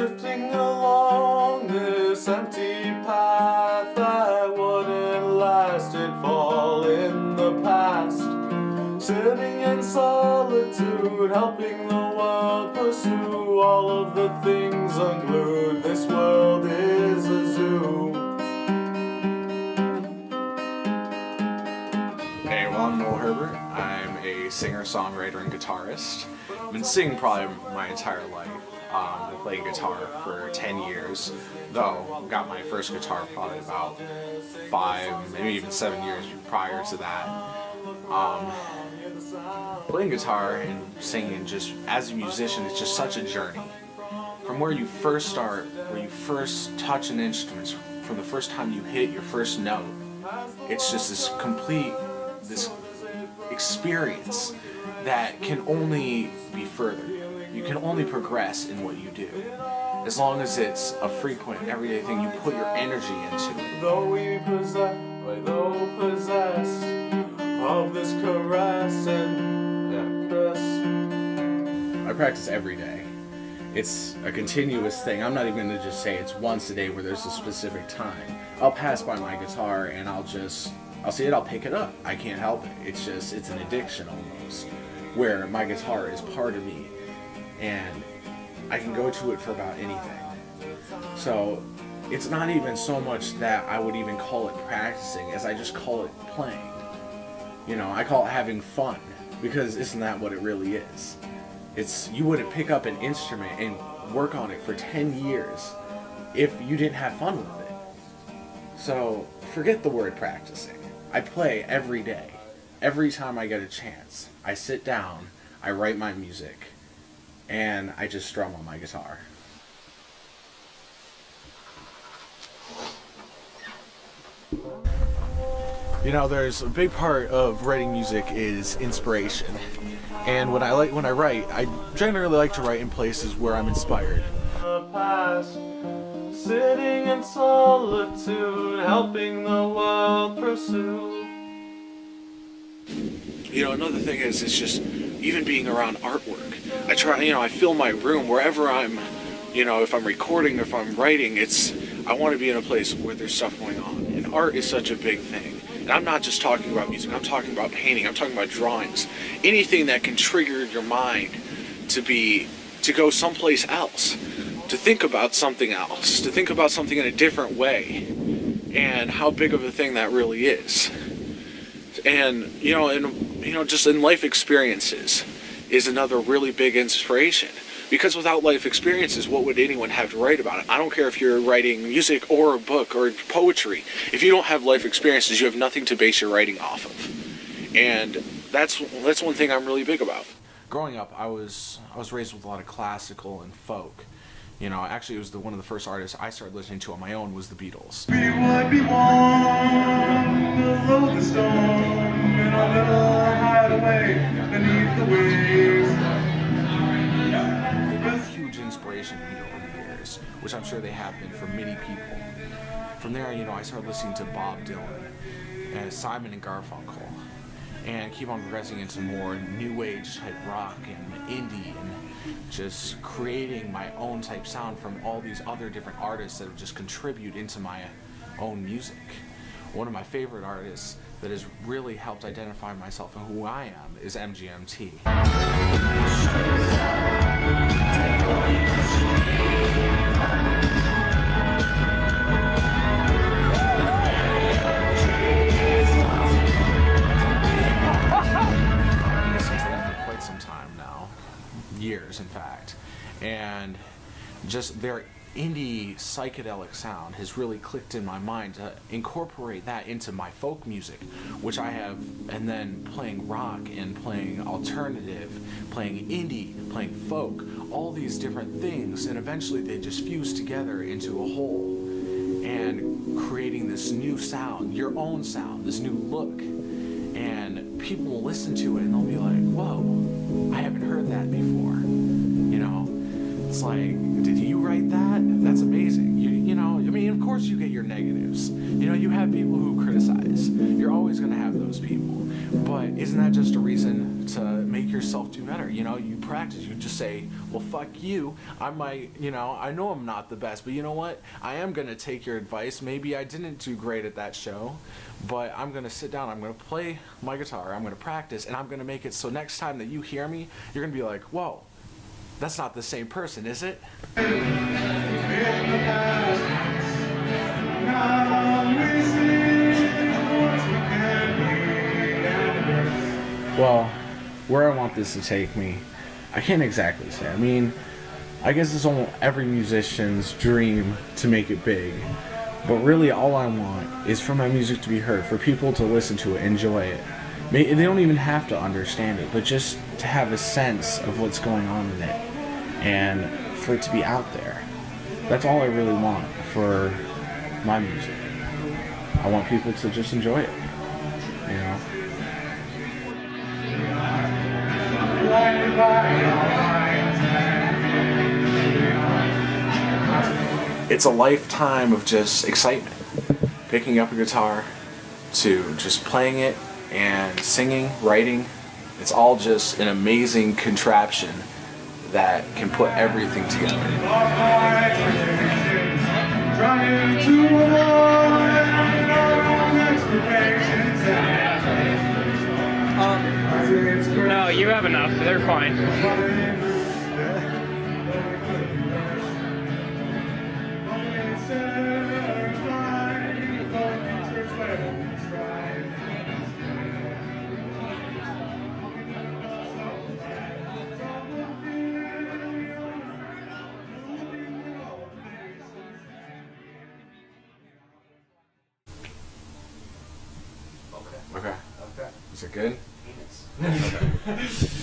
drifting along this empty path that wouldn't last, it'd fall in the past. Sitting in solitude, helping the world pursue all of the things unglued. This world is a zoo. Hey, well, I'm Noel Herbert. I'm a singer, songwriter, and guitarist. I've been singing probably my entire life. I've been playing guitar for 10 years, though got my first guitar probably about 5, maybe even 7 years prior to that. Playing guitar and singing, just as a musician, it's just such a journey. From where you first start, where you first touch an instrument, from the first time you hit your first note, it's just this experience that can only be furthered. You can only progress in what you do, as long as it's a frequent, everyday thing you put your energy into. Though we possessed of this caress and press. I practice every day. It's a continuous thing. I'm not even going to just say it's once a day where there's a specific time. I'll pass by my guitar and I'll see it, I'll pick it up. I can't help it. It's an addiction almost, where my guitar is part of me and I can go to it for about anything. So it's not even so much that I would even call it practicing as I just call it playing. You know, I call it having fun, because isn't that what it really is? You wouldn't pick up an instrument and work on it for 10 years if you didn't have fun with it. So forget the word practicing. I play every day. Every time I get a chance, I sit down, I write my music, and I just strum on my guitar. You know, there's a big part of writing music is inspiration. And when I write, I generally like to write in places where I'm inspired. The past, sitting in solitude, helping the world pursue. You know, another thing is, it's just even being around artwork. I fill my room wherever I'm, if I'm recording or if I'm writing, I want to be in a place where there's stuff going on. And art is such a big thing. And I'm not just talking about music, I'm talking about painting, I'm talking about drawings. Anything that can trigger your mind to go someplace else, to think about something else, to think about something in a different way, and how big of a thing that really is. And, just in life experiences is another really big inspiration. Because without life experiences, what would anyone have to write about it? I don't care if you're writing music or a book or poetry. If you don't have life experiences, you have nothing to base your writing off of. And that's one thing I'm really big about. Growing up, I was raised with a lot of classical and folk. Actually, it was one of the first artists I started listening to on my own was the Beatles. We would be warm below the storm in a little hideaway beneath the waves. Huge inspiration to me over the years, which I'm sure they have been for many people. From there, I started listening to Bob Dylan and Simon and Garfunkel, and keep on progressing into more new age type rock and indie, and just creating my own type sound from all these other different artists that just contribute into my own music. One of my favorite artists that has really helped identify myself and who I am is MGMT. Years, in fact, and just their indie psychedelic sound has really clicked in my mind to incorporate that into my folk music, which I have, and then playing rock and playing alternative, playing indie, playing folk, all these different things, and eventually they just fuse together into a whole and creating this new sound, your own sound, this new look, and people will listen to it and they'll be like, whoa, I haven't heard that before. It's like, did you write that? That's amazing. Of course you get your negatives. You have people who criticize. You're always going to have those people. But isn't that just a reason to make yourself do better. You know, you practice. You just say, well, fuck you. I might, you know, I know I'm not the best, but you know what? I am going to take your advice. Maybe I didn't do great at that show, but I'm going to sit down. I'm going to play my guitar. I'm going to practice, and I'm going to make it so next time that you hear me, you're going to be like, whoa, that's not the same person, is it? Well, where I want this to take me, I can't exactly say. I mean, I guess it's almost every musician's dream to make it big. But really all I want is for my music to be heard, for people to listen to it, enjoy it. They don't even have to understand it, but just to have a sense of what's going on in it, and for it to be out there. That's all I really want for my music. I want people to just enjoy it, you know? It's a lifetime of just excitement. Picking up a guitar to just playing it and singing, writing. It's all just an amazing contraption that can put everything together. No, you have enough. They're fine. Okay. Is it good? Yes. Okay.